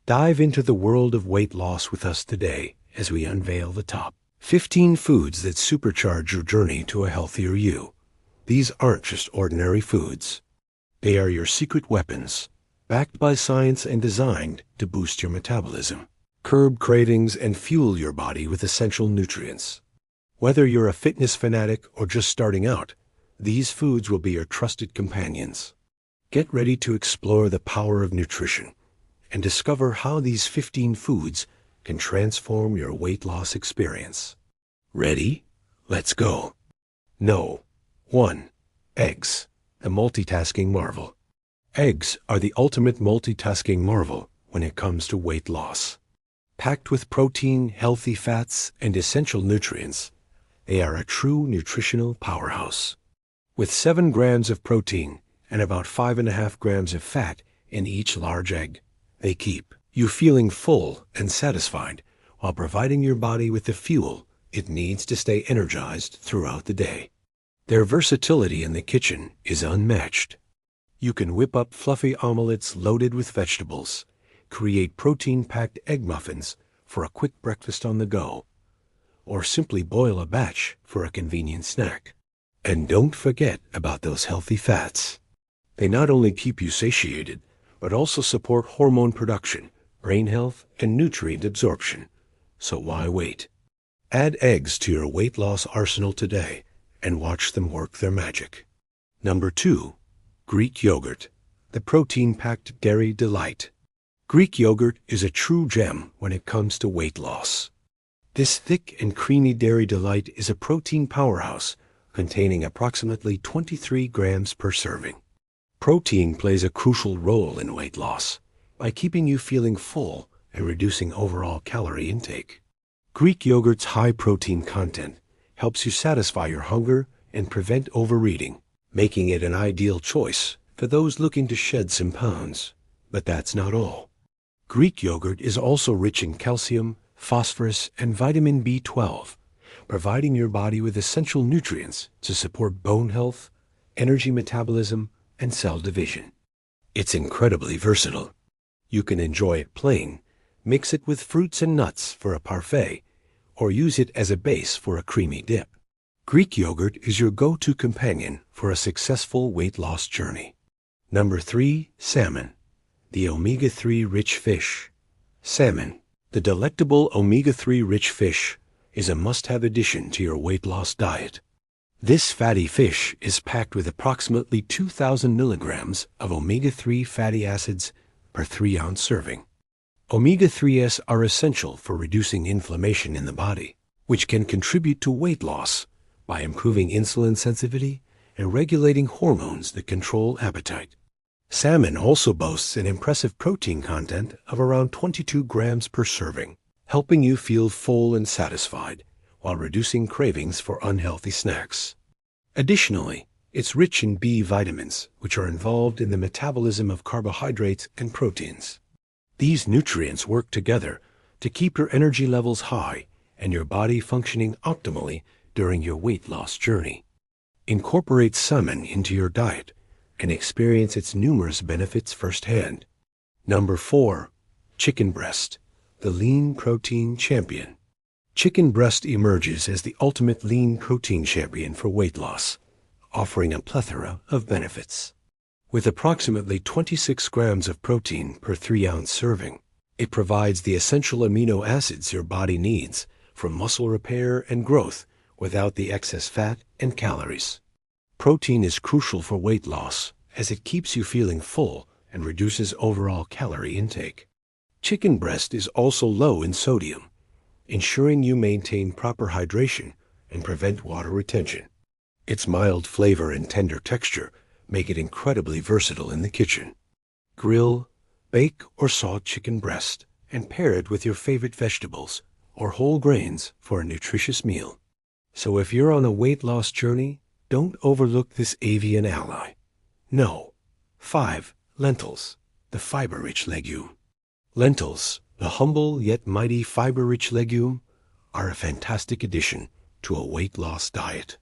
Dive into the world of weight loss with us today as we unveil the top 15 foods that supercharge your journey to a healthier you. These aren't just ordinary foods. They are your secret weapons, backed by science and designed to boost your metabolism, curb cravings, and fuel your body with essential nutrients. Whether you're a fitness fanatic or just starting out, these foods will be your trusted companions. Get ready to explore the power of nutrition and discover how these 15 foods can transform your weight loss experience. Ready? Let's go. No. 1. Eggs, the multitasking marvel. Eggs are the ultimate multitasking marvel when it comes to weight loss. Packed with protein, healthy fats, and essential nutrients, they are a true nutritional powerhouse. With 7 grams of protein and about 5.5 grams of fat in each large egg, they keep you feeling full and satisfied while providing your body with the fuel it needs to stay energized throughout the day. Their versatility in the kitchen is unmatched. You can whip up fluffy omelets loaded with vegetables, create protein-packed egg muffins for a quick breakfast on the go, or simply boil a batch for a convenient snack. And don't forget about those healthy fats. They not only keep you satiated, but also support hormone production, brain health, and nutrient absorption. So why wait? Add eggs to your weight loss arsenal today and watch them work their magic. Number 2. Greek yogurt, the protein-packed dairy delight. Greek yogurt is a true gem when it comes to weight loss. This thick and creamy dairy delight is a protein powerhouse containing approximately 23 grams per serving. Protein plays a crucial role in weight loss by keeping you feeling full and reducing overall calorie intake. Greek yogurt's high protein content helps you satisfy your hunger and prevent overeating, making it an ideal choice for those looking to shed some pounds. But that's not all. Greek yogurt is also rich in calcium, phosphorus, and vitamin B12, providing your body with essential nutrients to support bone health, energy metabolism, and cell division. It's incredibly versatile. You can enjoy it plain, mix it with fruits and nuts for a parfait, or use it as a base for a creamy dip. Greek yogurt is your go-to companion for a successful weight loss journey. Number 3. Salmon, the omega-3 rich fish. Salmon, the delectable omega-3 rich fish, is a must-have addition to your weight loss diet. This fatty fish is packed with approximately 2,000 milligrams of omega-3 fatty acids per 3-ounce serving. Omega-3s are essential for reducing inflammation in the body, which can contribute to weight loss by improving insulin sensitivity and regulating hormones that control appetite. Salmon also boasts an impressive protein content of around 22 grams per serving, helping you feel full and satisfied while reducing cravings for unhealthy snacks. Additionally, it's rich in B vitamins, which are involved in the metabolism of carbohydrates and proteins. These nutrients work together to keep your energy levels high and your body functioning optimally during your weight loss journey. Incorporate salmon into your diet and experience its numerous benefits firsthand. Number 4. Chicken breast, the lean protein champion. Chicken breast emerges as the ultimate lean protein champion for weight loss, offering a plethora of benefits. With approximately 26 grams of protein per 3-ounce serving, it provides the essential amino acids your body needs for muscle repair and growth without the excess fat and calories. Protein is crucial for weight loss as it keeps you feeling full and reduces overall calorie intake. Chicken breast is also low in sodium, ensuring you maintain proper hydration and prevent water retention. Its mild flavor and tender texture make it incredibly versatile in the kitchen. Grill, bake, or saute chicken breast and pair it with your favorite vegetables or whole grains for a nutritious meal. So if you're on a weight loss journey, don't overlook this avian ally. No. 5. Lentils, the fiber-rich legume. Lentils, the humble yet mighty fiber-rich legume, are a fantastic addition to a weight loss diet.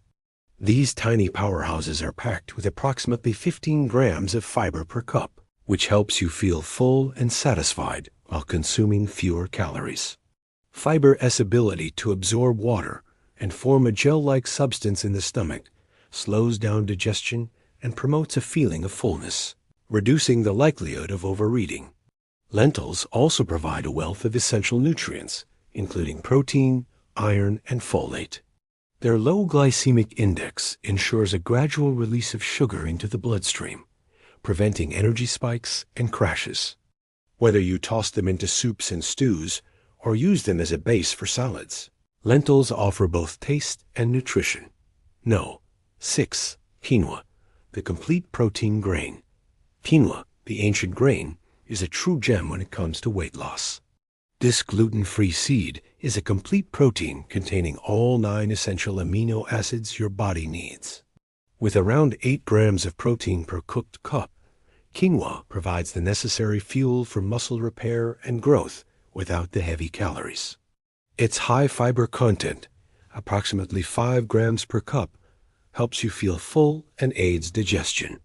These tiny powerhouses are packed with approximately 15 grams of fiber per cup, which helps you feel full and satisfied while consuming fewer calories. Fiber's ability to absorb water and form a gel-like substance in the stomach slows down digestion and promotes a feeling of fullness, reducing the likelihood of overeating. Lentils also provide a wealth of essential nutrients, including protein, iron, and folate. Their low glycemic index ensures a gradual release of sugar into the bloodstream, preventing energy spikes and crashes. Whether you toss them into soups and stews or use them as a base for salads, lentils offer both taste and nutrition. 6. Quinoa, the complete protein grain. Quinoa, the ancient grain, is a true gem when it comes to weight loss. This gluten-free seed is a complete protein containing all 9 essential amino acids your body needs. With around 8 grams of protein per cooked cup, quinoa provides the necessary fuel for muscle repair and growth without the heavy calories. Its high fiber content, approximately 5 grams per cup, helps you feel full and aids digestion.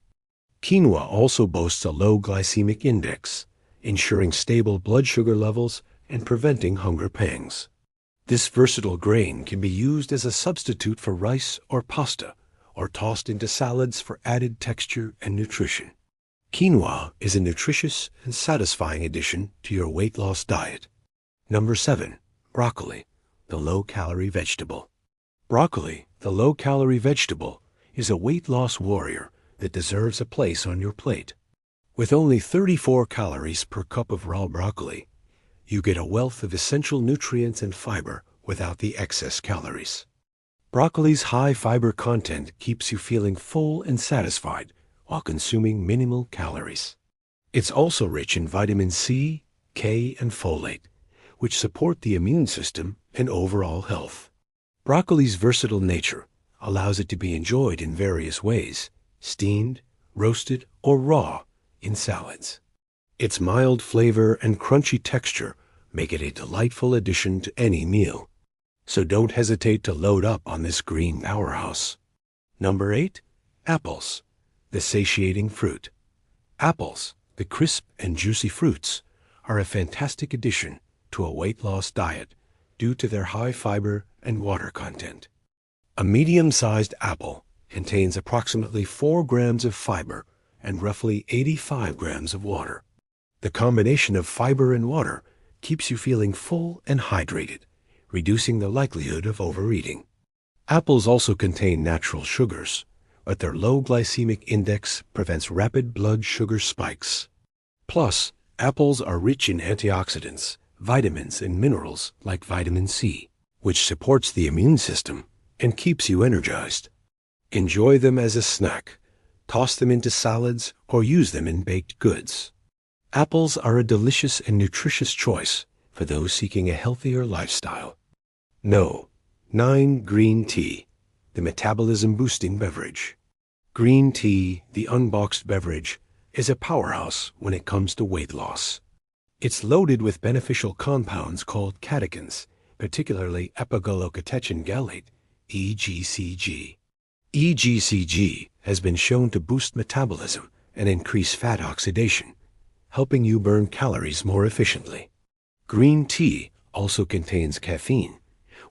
Quinoa also boasts a low glycemic index, ensuring stable blood sugar levels and preventing hunger pangs. This versatile grain can be used as a substitute for rice or pasta, or tossed into salads for added texture and nutrition. Quinoa is a nutritious and satisfying addition to your weight loss diet. 7. Broccoli, the low-calorie vegetable. Broccoli, the low-calorie vegetable, is a weight loss warrior that deserves a place on your plate. With only 34 calories per cup of raw broccoli, you get a wealth of essential nutrients and fiber without the excess calories. Broccoli's high fiber content keeps you feeling full and satisfied while consuming minimal calories. It's also rich in vitamin C, K, and folate, which support the immune system and overall health. Broccoli's versatile nature allows it to be enjoyed in various ways: steamed, roasted, or raw in salads. Its mild flavor and crunchy texture make it a delightful addition to any meal. So don't hesitate to load up on this green powerhouse. 8. Apples, the satiating fruit. Apples, the crisp and juicy fruits, are a fantastic addition to a weight loss diet due to their high fiber and water content. A medium-sized apple contains approximately 4 grams of fiber and roughly 85 grams of water. The combination of fiber and water keeps you feeling full and hydrated, reducing the likelihood of overeating. Apples also contain natural sugars, but their low glycemic index prevents rapid blood sugar spikes. Plus, apples are rich in antioxidants, vitamins, and minerals like vitamin C, which supports the immune system and keeps you energized. Enjoy them as a snack, toss them into salads, or use them in baked goods. Apples are a delicious and nutritious choice for those seeking a healthier lifestyle. 9. Green tea, the metabolism-boosting beverage. Green tea, the unboxed beverage, is a powerhouse when it comes to weight loss. It's loaded with beneficial compounds called catechins, particularly epigallocatechin gallate, EGCG. EGCG has been shown to boost metabolism and increase fat oxidation, helping you burn calories more efficiently. Green tea also contains caffeine,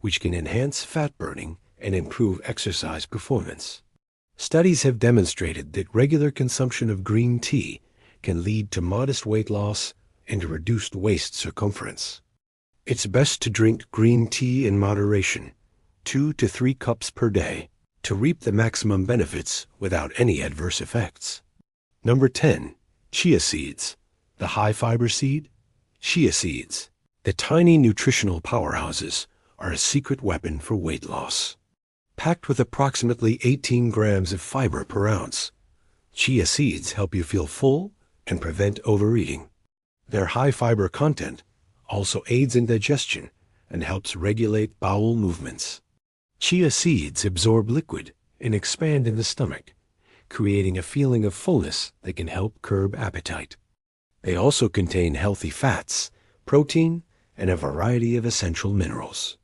which can enhance fat burning and improve exercise performance. Studies have demonstrated that regular consumption of green tea can lead to modest weight loss and a reduced waist circumference. It's best to drink green tea in moderation, 2 to 3 cups per day, to reap the maximum benefits without any adverse effects. 10. Chia seeds, the high-fiber seed. Chia seeds, the tiny nutritional powerhouses, are a secret weapon for weight loss. Packed with approximately 18 grams of fiber per ounce, chia seeds help you feel full and prevent overeating. Their high fiber content also aids in digestion and helps regulate bowel movements. Chia seeds absorb liquid and expand in the stomach, creating a feeling of fullness that can help curb appetite. They also contain healthy fats, protein, and a variety of essential minerals.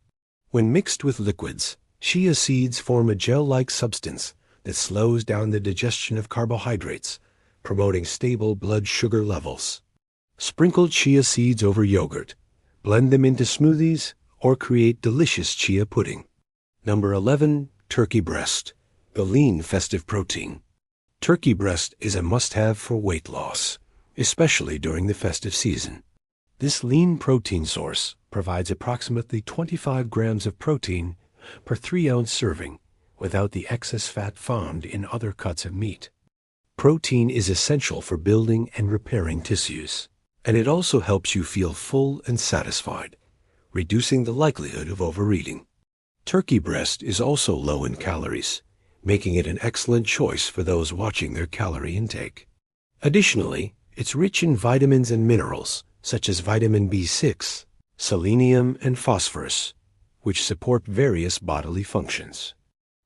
When mixed with liquids, chia seeds form a gel-like substance that slows down the digestion of carbohydrates, promoting stable blood sugar levels. Sprinkle chia seeds over yogurt, blend them into smoothies, or create delicious chia pudding. Number 11. Turkey breast, the lean festive protein. Turkey breast is a must-have for weight loss, especially during the festive season. This lean protein source provides approximately 25 grams of protein per 3-ounce serving without the excess fat found in other cuts of meat. Protein is essential for building and repairing tissues, and it also helps you feel full and satisfied, reducing the likelihood of overeating. Turkey breast is also low in calories, making it an excellent choice for those watching their calorie intake. Additionally, it's rich in vitamins and minerals such as vitamin B6, selenium, and phosphorus, which support various bodily functions.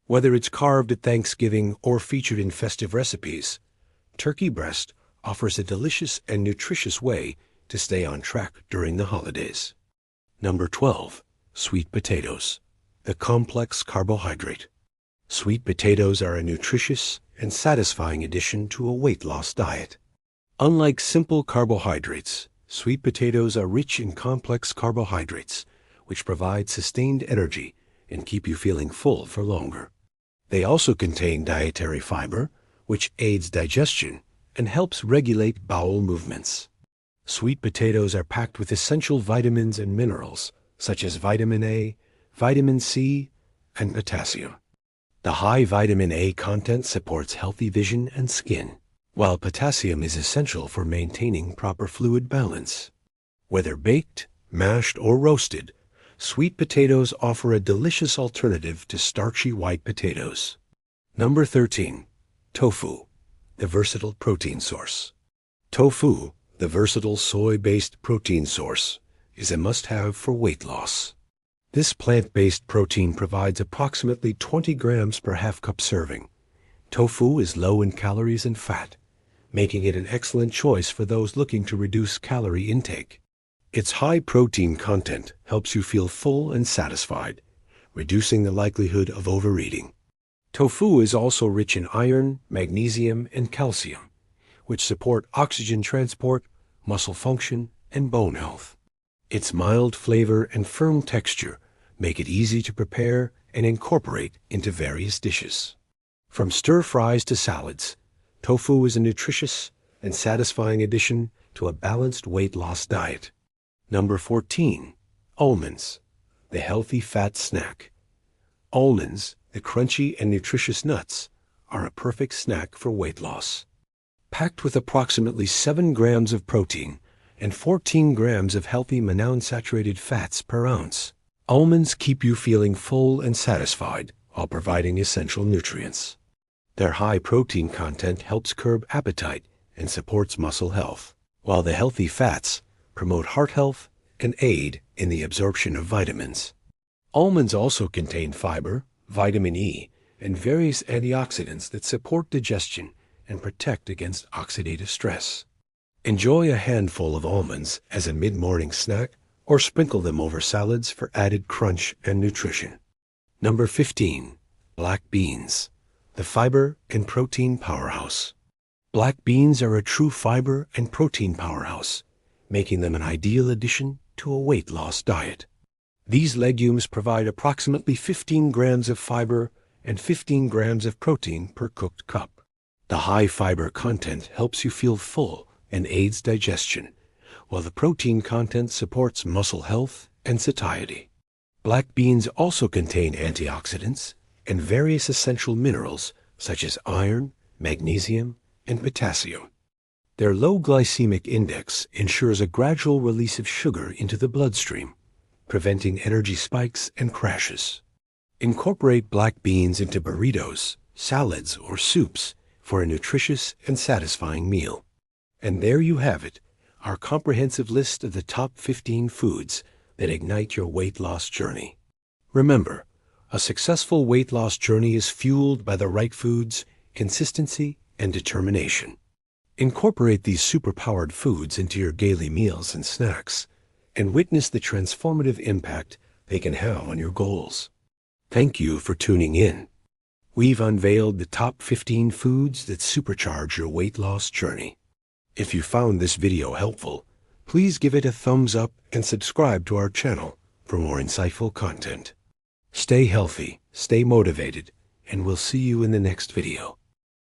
Whether it's carved at Thanksgiving or featured in festive recipes, turkey breast offers a delicious and nutritious way to stay on track during the holidays. Number 12. Sweet potatoes, the complex carbohydrate. Sweet potatoes are a nutritious and satisfying addition to a weight loss diet. Unlike simple carbohydrates, sweet potatoes are rich in complex carbohydrates, which provide sustained energy and keep you feeling full for longer. They also contain dietary fiber, which aids digestion and helps regulate bowel movements. Sweet potatoes are packed with essential vitamins and minerals, such as vitamin A, vitamin C, and potassium. The high vitamin A content supports healthy vision and skin, while potassium is essential for maintaining proper fluid balance. Whether baked, mashed, or roasted, sweet potatoes offer a delicious alternative to starchy white potatoes. Number 13. Tofu, the versatile protein source. Tofu, the versatile soy-based protein source, is a must-have for weight loss. This plant-based protein provides approximately 20 grams per half-cup serving. Tofu is low in calories and fat, making it an excellent choice for those looking to reduce calorie intake. Its high protein content helps you feel full and satisfied, reducing the likelihood of overeating. Tofu is also rich in iron, magnesium, and calcium, which support oxygen transport, muscle function, and bone health. Its mild flavor and firm texture make it easy to prepare and incorporate into various dishes. From stir-fries to salads, tofu is a nutritious and satisfying addition to a balanced weight loss diet. Number 14. Almonds, the healthy fat snack. Almonds, the crunchy and nutritious nuts, are a perfect snack for weight loss. Packed with approximately 7 grams of protein and 14 grams of healthy monounsaturated fats per ounce, almonds keep you feeling full and satisfied while providing essential nutrients. Their high protein content helps curb appetite and supports muscle health, while the healthy fats promote heart health and aid in the absorption of vitamins. Almonds also contain fiber, vitamin E, and various antioxidants that support digestion and protect against oxidative stress. Enjoy a handful of almonds as a mid-morning snack or sprinkle them over salads for added crunch and nutrition. Number 15. Black beans, the fiber and protein powerhouse. Black beans are a true fiber and protein powerhouse, making them an ideal addition to a weight loss diet. These legumes provide approximately 15 grams of fiber and 15 grams of protein per cooked cup. The high fiber content helps you feel full and aids digestion, while the protein content supports muscle health and satiety. Black beans also contain antioxidants and various essential minerals such as iron, magnesium, and potassium. Their low glycemic index ensures a gradual release of sugar into the bloodstream, preventing energy spikes and crashes. Incorporate black beans into burritos, salads, or soups for a nutritious and satisfying meal. And there you have it, our comprehensive list of the top 15 foods that ignite your weight loss journey. Remember, a successful weight loss journey is fueled by the right foods, consistency, and determination. Incorporate these superpowered foods into your daily meals and snacks, and witness the transformative impact they can have on your goals. Thank you for tuning in. We've unveiled the top 15 foods that supercharge your weight loss journey. If you found this video helpful, Please give it a thumbs up and subscribe to our channel for more insightful content. Stay healthy, stay motivated, and we'll see you in the next video.